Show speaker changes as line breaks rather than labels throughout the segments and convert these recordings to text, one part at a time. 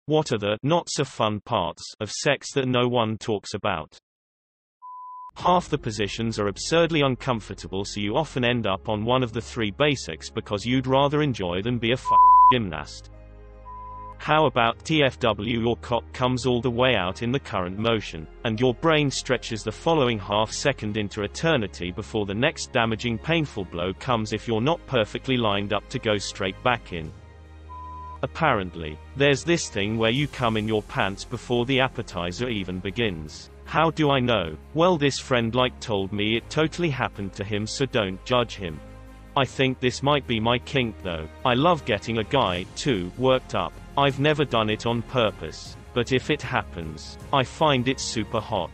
What are the not-so-fun parts of sex that no one talks about? Half the positions are absurdly uncomfortable, so you often end up on one of the three basics because you'd rather enjoy than be a gymnast. How about TFW? Your cock comes all the way out in the current motion, and your brain stretches the following half second into eternity before the next damaging painful blow comes if you're not perfectly lined up to go straight back in. Apparently, there's this thing where you come in your pants before the appetizer even begins. How do I know? Well, this friend told me it totally happened to him, so don't judge him. I think this might be my kink though. I love getting a guy, too, worked up. I've never done it on purpose, but if it happens, I find it super hot.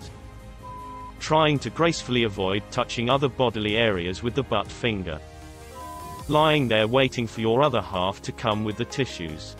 Trying to gracefully avoid touching other bodily areas with the butt finger. Lying there waiting for your other half to come with the tissues.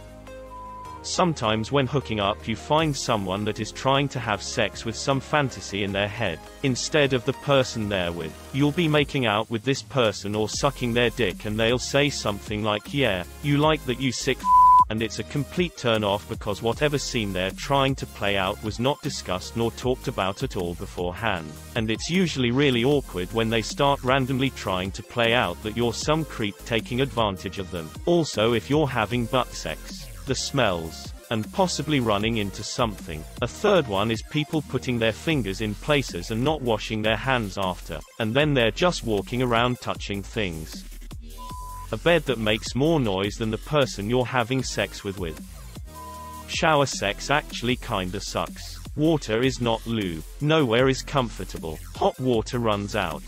Sometimes when hooking up you find someone that is trying to have sex with some fantasy in their head, instead of the person they're with. You'll be making out with this person or sucking their dick and they'll say something like, "Yeah, you like that, you sick f***," and it's a complete turn off because whatever scene they're trying to play out was not discussed nor talked about at all beforehand. And it's usually really awkward when they start randomly trying to play out that you're some creep taking advantage of them. Also, if you're having butt sex, the smells, and possibly running into something. A third one is people putting their fingers in places and not washing their hands after, and then they're just walking around touching things. A bed that makes more noise than the person you're having sex with. Shower sex actually kinda sucks. Water is not lube. Nowhere is comfortable. Hot water runs out.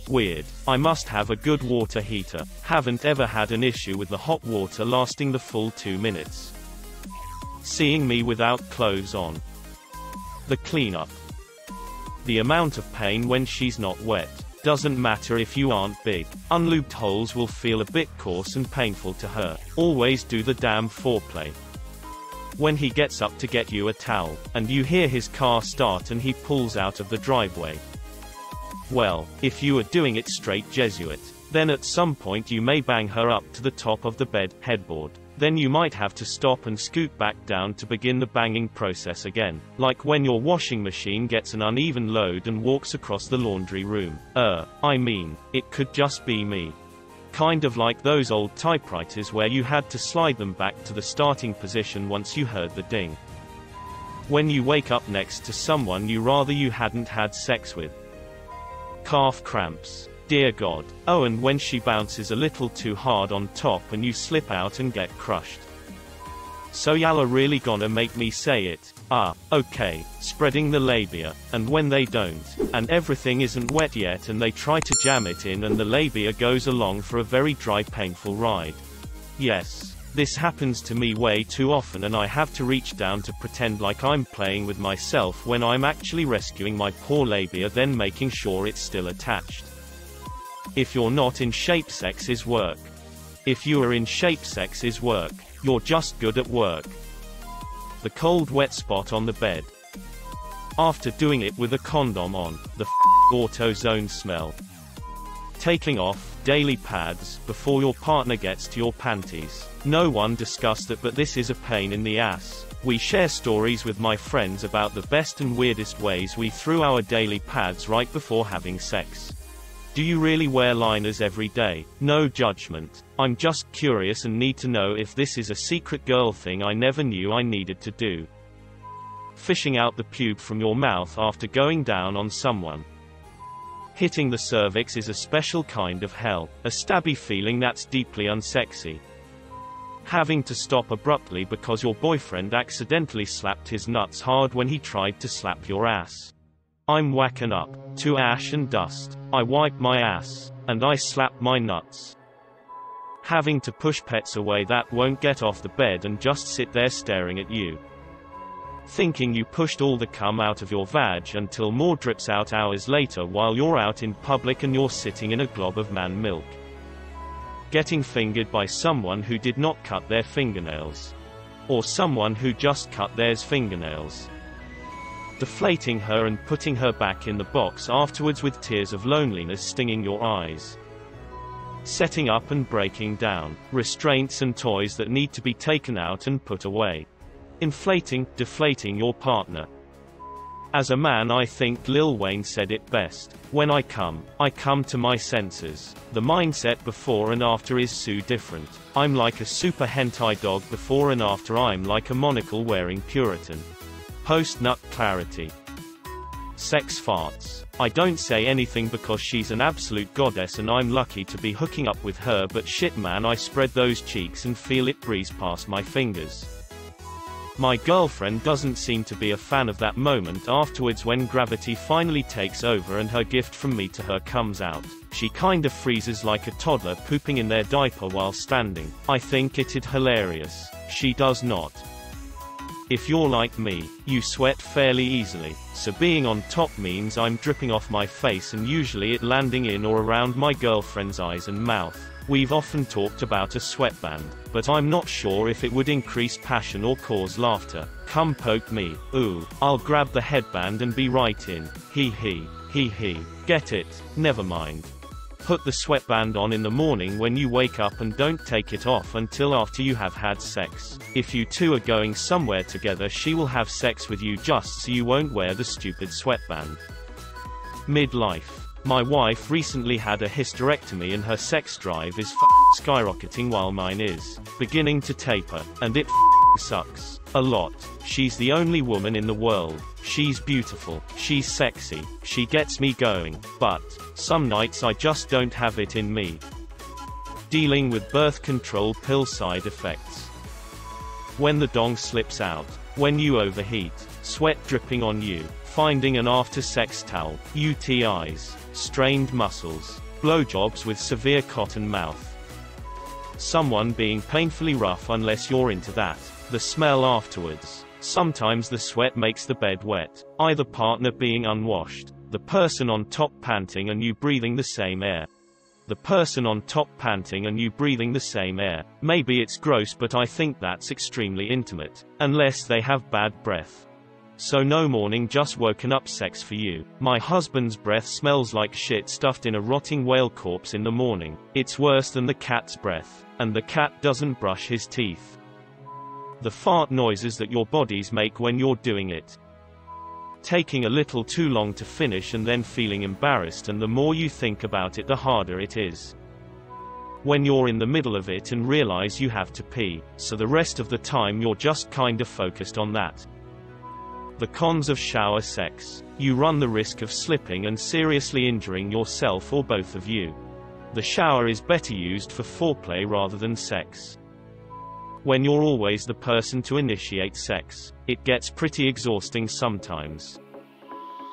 Weird. I must have a good water heater. Haven't ever had an issue with the hot water lasting the full 2 minutes. Seeing me without clothes on. The cleanup. The amount of pain when she's not wet. Doesn't matter if you aren't big. Unlubed holes will feel a bit coarse and painful to her. Always do the damn foreplay. When he gets up to get you a towel, and you hear his car start and he pulls out of the driveway. Well, if you are doing it straight Jesuit, then at some point you may bang her up to the top of the bed headboard. Then you might have to stop and scoot back down to begin the banging process again. Like when your washing machine gets an uneven load and walks across the laundry room. I mean, it could just be me. Kind of like those old typewriters where you had to slide them back to the starting position once you heard the ding. When you wake up next to someone you rather you hadn't had sex with. Calf cramps. Dear God. Oh, and when she bounces a little too hard on top and you slip out and get crushed. So y'all are really gonna make me say it? Okay. Spreading the labia. And when they don't, and everything isn't wet yet and they try to jam it in and the labia goes along for a very dry painful ride. Yes. This happens to me way too often and I have to reach down to pretend like I'm playing with myself when I'm actually rescuing my poor labia, then making sure it's still attached. If you're not in shape, sex is work. If you are in shape, sex is work. You're just good at work. The cold wet spot on the bed. After doing it with a condom on, the AutoZone smell. Taking off daily pads before your partner gets to your panties. No one discussed it, but this is a pain in the ass. We share stories with my friends about the best and weirdest ways we threw our daily pads right before having sex. Do you really wear liners every day? No judgment. I'm just curious and need to know if this is a secret girl thing I never knew I needed to do. Fishing out the pube from your mouth after going down on someone. Hitting the cervix is a special kind of hell, a stabby feeling that's deeply unsexy. Having to stop abruptly because your boyfriend accidentally slapped his nuts hard when he tried to slap your ass. I'm whacking up to ash and dust. I wipe my ass, and I slap my nuts. Having to push pets away that won't get off the bed and just sit there staring at you. Thinking you pushed all the cum out of your vag until more drips out hours later while you're out in public and you're sitting in a glob of man milk. Getting fingered by someone who did not cut their fingernails. Or someone who just cut theirs fingernails. Deflating her and putting her back in the box afterwards with tears of loneliness stinging your eyes. Setting up and breaking down. Restraints and toys that need to be taken out and put away. Inflating, deflating your partner. As a man, I think Lil Wayne said it best. When I come to my senses. The mindset before and after is so different. I'm like a super hentai dog before and after. I'm like a monocle wearing Puritan. Post-nut clarity. Sex farts. I don't say anything because she's an absolute goddess and I'm lucky to be hooking up with her, but shit man, I spread those cheeks and feel it breeze past my fingers. My girlfriend doesn't seem to be a fan of that moment afterwards when gravity finally takes over and her gift from me to her comes out. She kinda freezes like a toddler pooping in their diaper while standing. I think it'd hilarious. She does not. If you're like me, you sweat fairly easily, so being on top means I'm dripping off my face and usually it landing in or around my girlfriend's eyes and mouth. We've often talked about a sweatband, but I'm not sure if it would increase passion or cause laughter. Come poke me. Ooh, I'll grab the headband and be right in. Hee hee. Hee hee. Get it? Never mind. Put the sweatband on in the morning when you wake up and don't take it off until after you have had sex. If you two are going somewhere together, she will have sex with you just so you won't wear the stupid sweatband. Midlife. My wife recently had a hysterectomy and her sex drive is skyrocketing while mine is beginning to taper, and it sucks. A lot. She's the only woman in the world. She's beautiful. She's sexy. She gets me going. But some nights I just don't have it in me. Dealing with birth control pill side effects. When the dong slips out. When you overheat. Sweat dripping on you. Finding an after-sex towel. UTIs. Strained muscles. Blowjobs with severe cotton mouth. Someone being painfully rough unless you're into that. The smell afterwards. Sometimes the sweat makes the bed wet. Either partner being unwashed. The person on top panting and you breathing the same air. The person on top panting and you breathing the same air. Maybe it's gross, but I think that's extremely intimate. Unless they have bad breath. So no morning just woken up sex for you. My husband's breath smells like shit stuffed in a rotting whale corpse in the morning. It's worse than the cat's breath. And the cat doesn't brush his teeth. The fart noises that your bodies make when you're doing it. Taking a little too long to finish and then feeling embarrassed, and the more you think about it the harder it is. When you're in the middle of it and realize you have to pee, so the rest of the time you're just kinda focused on that. The cons of shower sex. You run the risk of slipping and seriously injuring yourself or both of you. The shower is better used for foreplay rather than sex. When you're always the person to initiate sex, it gets pretty exhausting sometimes.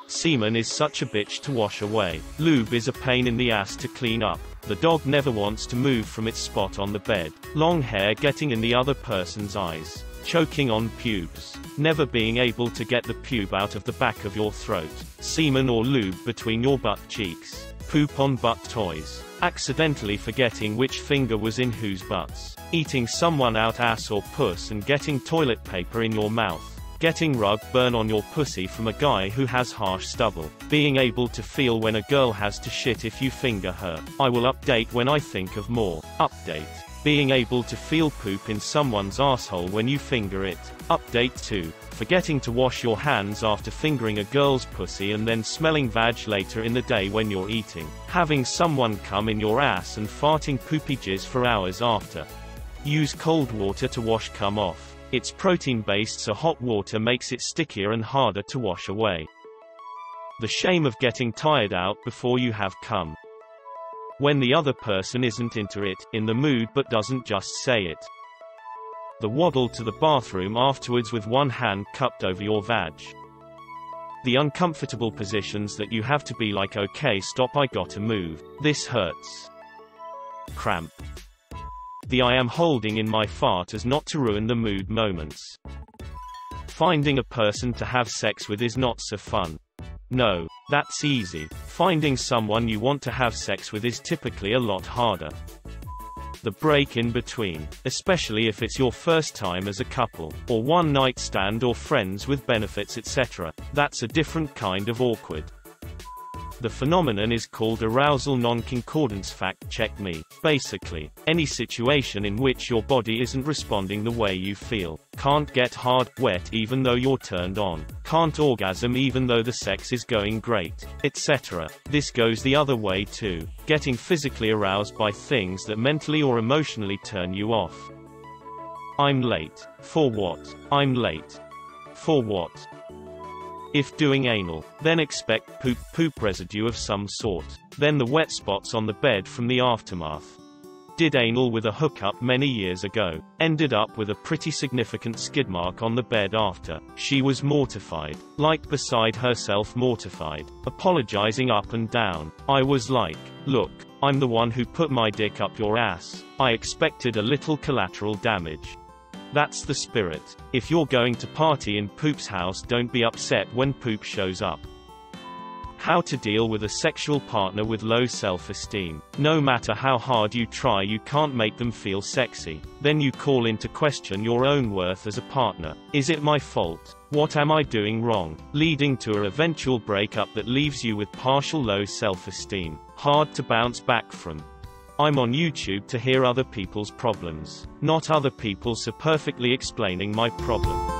Semen is such a bitch to wash away. Lube is a pain in the ass to clean up. The dog never wants to move from its spot on the bed. Long hair getting in the other person's eyes. Choking on pubes. Never being able to get the pube out of the back of your throat. Semen or lube between your butt cheeks. Poop on butt toys. Accidentally forgetting which finger was in whose butts. Eating someone out ass or puss and getting toilet paper in your mouth. Getting rug burn on your pussy from a guy who has harsh stubble. Being able to feel when a girl has to shit if you finger her. I will update when I think of more. Update. Being able to feel poop in someone's asshole when you finger it. Update 2. Forgetting to wash your hands after fingering a girl's pussy and then smelling vag later in the day when you're eating. Having someone come in your ass and farting poopy jizz for hours after. Use cold water to wash cum off. It's protein-based, so hot water makes it stickier and harder to wash away. The shame of getting tired out before you have cum. When the other person isn't into it, in the mood, but doesn't just say it. The waddle to the bathroom afterwards with one hand cupped over your vag. The uncomfortable positions that you have to be like, okay stop, I gotta move. This hurts. Cramp. The I am holding in my fart as not to ruin the mood moments. Finding a person to have sex with is not so fun. No, that's easy. Finding someone you want to have sex with is typically a lot harder. The break in between, especially if it's your first time as a couple, or one night stand or friends with benefits etc., that's a different kind of awkward. The phenomenon is called arousal non-concordance. Fact check me. Basically, any situation in which your body isn't responding the way you feel. Can't get hard, wet even though you're turned on. Can't orgasm even though the sex is going great, etc. This goes the other way too. Getting physically aroused by things that mentally or emotionally turn you off. I'm late. For what? I'm late. For what? If doing anal, then expect poop residue of some sort. Then the wet spots on the bed from the aftermath. Did anal with a hookup many years ago. Ended up with a pretty significant skid mark on the bed after. She was mortified. Like beside herself mortified. Apologizing up and down. I was like, look, I'm the one who put my dick up your ass. I expected a little collateral damage. That's the spirit. If you're going to party in Poop's house, don't be upset when Poop shows up. How to deal with a sexual partner with low self-esteem. No matter how hard you try, you can't make them feel sexy. Then you call into question your own worth as a partner. Is it my fault? What am I doing wrong? Leading to an eventual breakup that leaves you with partial low self-esteem. Hard to bounce back from. I'm on YouTube to hear other people's problems. Not other people so perfectly explaining my problem.